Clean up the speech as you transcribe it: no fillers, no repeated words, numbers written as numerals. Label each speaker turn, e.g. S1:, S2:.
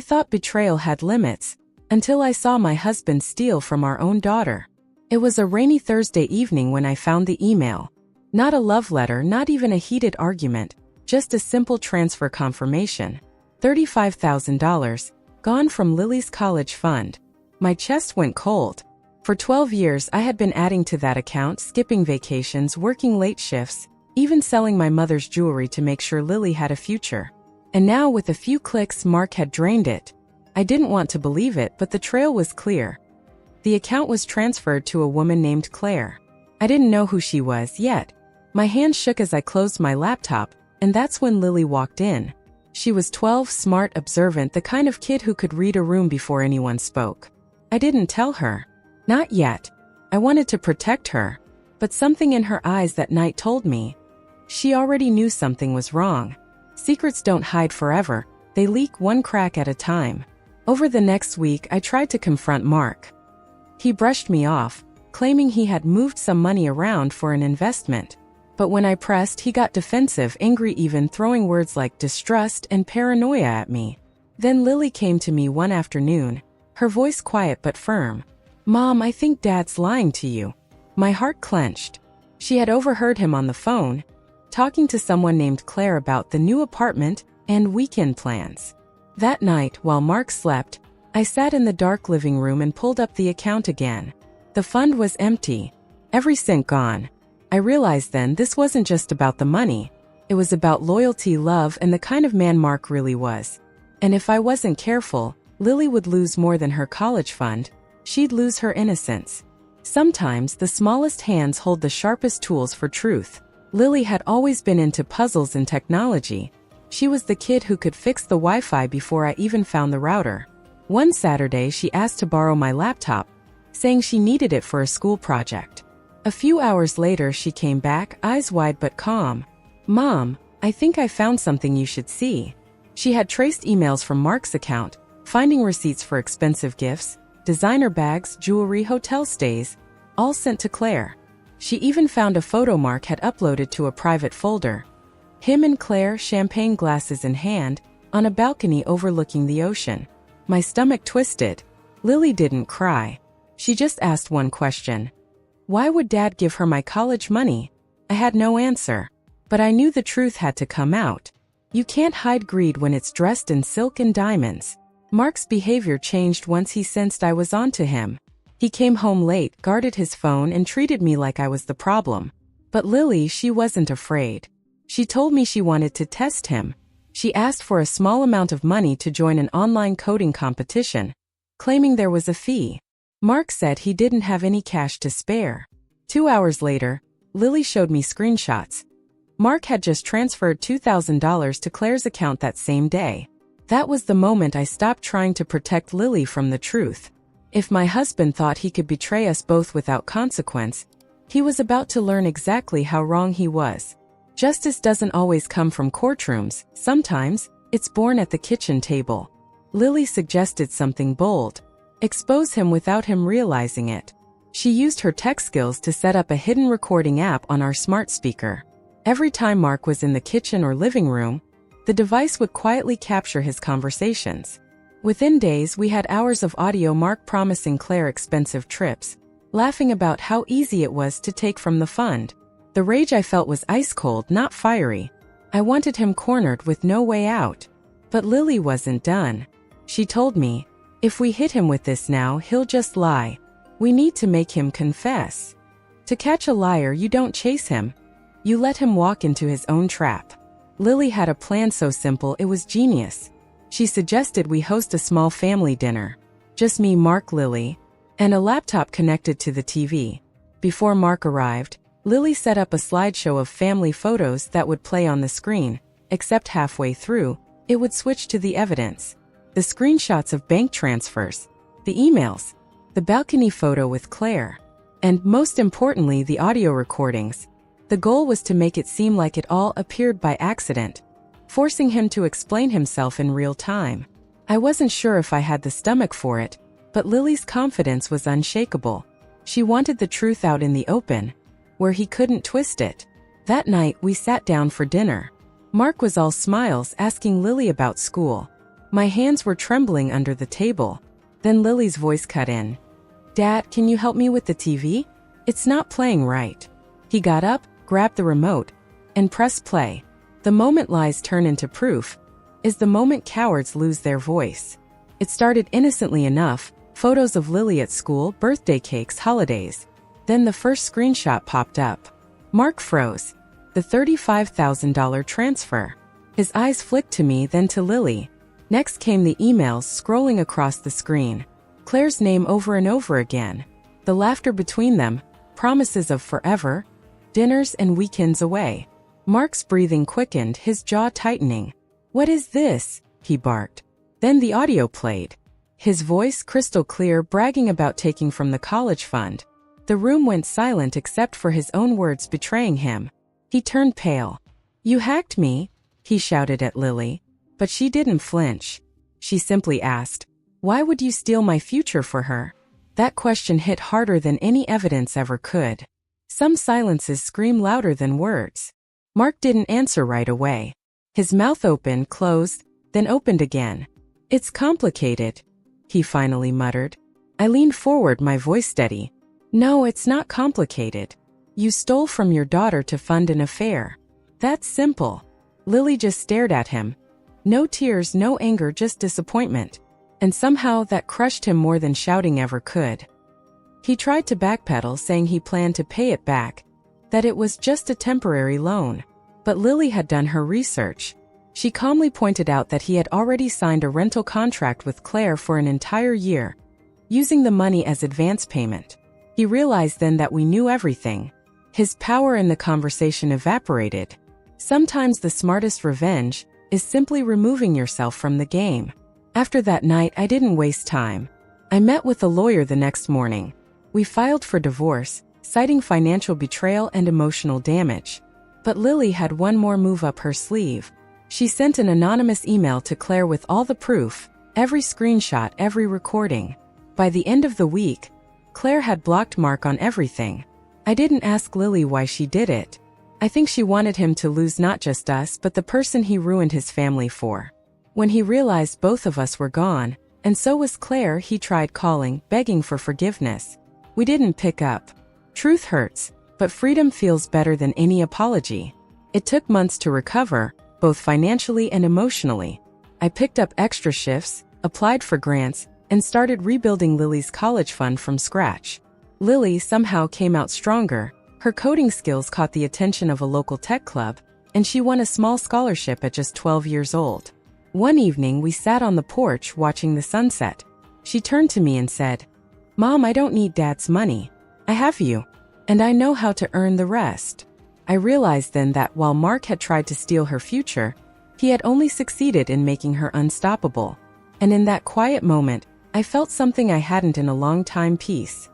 S1: I thought betrayal had limits, until I saw my husband steal from our own daughter. It was a rainy Thursday evening when I found the email. Not a love letter, not even a heated argument, just a simple transfer confirmation. $35,000, gone from Lily's college fund. My chest went cold. For 12 years I had been adding to that account, skipping vacations, working late shifts, even selling my mother's jewelry to make sure Lily had a future. And now with a few clicks Mark had drained it. I didn't want to believe it, but the trail was clear. The account was transferred to a woman named Claire. I didn't know who she was yet. My hand shook as I closed my laptop, and that's when Lily walked in. She was 12, smart, observant, the kind of kid who could read a room before anyone spoke. I didn't tell her. Not yet. I wanted to protect her. But something in her eyes that night told me. She already knew something was wrong. Secrets don't hide forever, they leak one crack at a time. Over the next week I tried to confront Mark. He brushed me off, claiming he had moved some money around for an investment. But when I pressed, he got defensive, angry, even throwing words like distrust and paranoia at me. Then Lily came to me one afternoon, her voice quiet but firm. "Mom, I think Dad's lying to you." My heart clenched. She had overheard him on the phone, talking to someone named Claire about the new apartment and weekend plans. That night, while Mark slept, I sat in the dark living room and pulled up the account again. The fund was empty, every cent gone. I realized then this wasn't just about the money. It was about loyalty, love, and the kind of man Mark really was. And if I wasn't careful, Lily would lose more than her college fund. She'd lose her innocence. Sometimes the smallest hands hold the sharpest tools for truth. Lily had always been into puzzles and technology. She was the kid who could fix the Wi-Fi before I even found the router. One Saturday she asked to borrow my laptop, saying she needed it for a school project. A few hours later she came back, eyes wide but calm. "Mom, I think I found something you should see." She had traced emails from Mark's account, finding receipts for expensive gifts, designer bags, jewelry, hotel stays, all sent to Claire. She even found a photo Mark had uploaded to a private folder. Him and Claire, champagne glasses in hand, on a balcony overlooking the ocean. My stomach twisted. Lily didn't cry. She just asked one question. Why would Dad give her my college money? I had no answer. But I knew the truth had to come out. You can't hide greed when it's dressed in silk and diamonds. Mark's behavior changed once he sensed I was onto him. He came home late, guarded his phone, and treated me like I was the problem. But Lily, she wasn't afraid. She told me she wanted to test him. She asked for a small amount of money to join an online coding competition, claiming there was a fee. Mark said he didn't have any cash to spare. 2 hours later, Lily showed me screenshots. Mark had just transferred $2,000 to Claire's account that same day. That was the moment I stopped trying to protect Lily from the truth. If my husband thought he could betray us both without consequence, he was about to learn exactly how wrong he was. Justice doesn't always come from courtrooms. Sometimes, it's born at the kitchen table. Lily suggested something bold. Expose him without him realizing it. She used her tech skills to set up a hidden recording app on our smart speaker. Every time Mark was in the kitchen or living room, the device would quietly capture his conversations. Within days, we had hours of audio, Mark promising Claire expensive trips, laughing about how easy it was to take from the fund. The rage I felt was ice cold, not fiery. I wanted him cornered with no way out. But Lily wasn't done. She told me, if we hit him with this now, he'll just lie. We need to make him confess. To catch a liar, you don't chase him. You let him walk into his own trap. Lily had a plan so simple it was genius. She suggested we host a small family dinner. Just me, Mark, Lily, and a laptop connected to the TV. Before Mark arrived, Lily set up a slideshow of family photos that would play on the screen, except halfway through, it would switch to the evidence. The screenshots of bank transfers, the emails, the balcony photo with Claire, and most importantly, the audio recordings. The goal was to make it seem like it all appeared by accident, forcing him to explain himself in real time. I wasn't sure if I had the stomach for it, but Lily's confidence was unshakable. She wanted the truth out in the open, where he couldn't twist it. That night, we sat down for dinner. Mark was all smiles, asking Lily about school. My hands were trembling under the table. Then Lily's voice cut in. "Dad, can you help me with the TV? It's not playing right." He got up, grabbed the remote, and pressed play. The moment lies turn into proof is the moment cowards lose their voice. It started innocently enough, photos of Lily at school, birthday cakes, holidays. Then the first screenshot popped up. Mark froze. The $35,000 transfer. His eyes flicked to me, then to Lily. Next came the emails scrolling across the screen. Claire's name over and over again. The laughter between them, promises of forever, dinners and weekends away. Mark's breathing quickened, his jaw tightening. "What is this?" he barked. Then the audio played. His voice crystal clear, bragging about taking from the college fund. The room went silent except for his own words betraying him. He turned pale. "You hacked me," he shouted at Lily. But she didn't flinch. She simply asked, "Why would you steal my future for her?" That question hit harder than any evidence ever could. Some silences scream louder than words. Mark didn't answer right away. His mouth opened, closed, then opened again. "It's complicated," he finally muttered. I leaned forward, my voice steady. "No, it's not complicated. You stole from your daughter to fund an affair. That's simple." Lily just stared at him. No tears, no anger, just disappointment. And somehow that crushed him more than shouting ever could. He tried to backpedal, saying he planned to pay it back, that it was just a temporary loan. But Lily had done her research. She calmly pointed out that he had already signed a rental contract with Claire for an entire year, using the money as advance payment. He realized then that we knew everything. His power in the conversation evaporated. Sometimes the smartest revenge is simply removing yourself from the game. After that night, I didn't waste time. I met with a lawyer the next morning. We filed for divorce, citing financial betrayal and emotional damage. But Lily had one more move up her sleeve. She sent an anonymous email to Claire with all the proof, every screenshot, every recording. By the end of the week, Claire had blocked Mark on everything. I didn't ask Lily why she did it. I think she wanted him to lose not just us but the person he ruined his family for. When he realized both of us were gone, and so was Claire, he tried calling, begging for forgiveness. We didn't pick up. Truth hurts, but freedom feels better than any apology. It took months to recover, both financially and emotionally. I picked up extra shifts, applied for grants, and started rebuilding Lily's college fund from scratch. Lily somehow came out stronger. Her coding skills caught the attention of a local tech club, and she won a small scholarship at just 12 years old. One evening, we sat on the porch watching the sunset. She turned to me and said, "Mom, I don't need Dad's money. I have you, and I know how to earn the rest." I realized then that while Mark had tried to steal her future, he had only succeeded in making her unstoppable. And in that quiet moment, I felt something I hadn't in a long time: peace.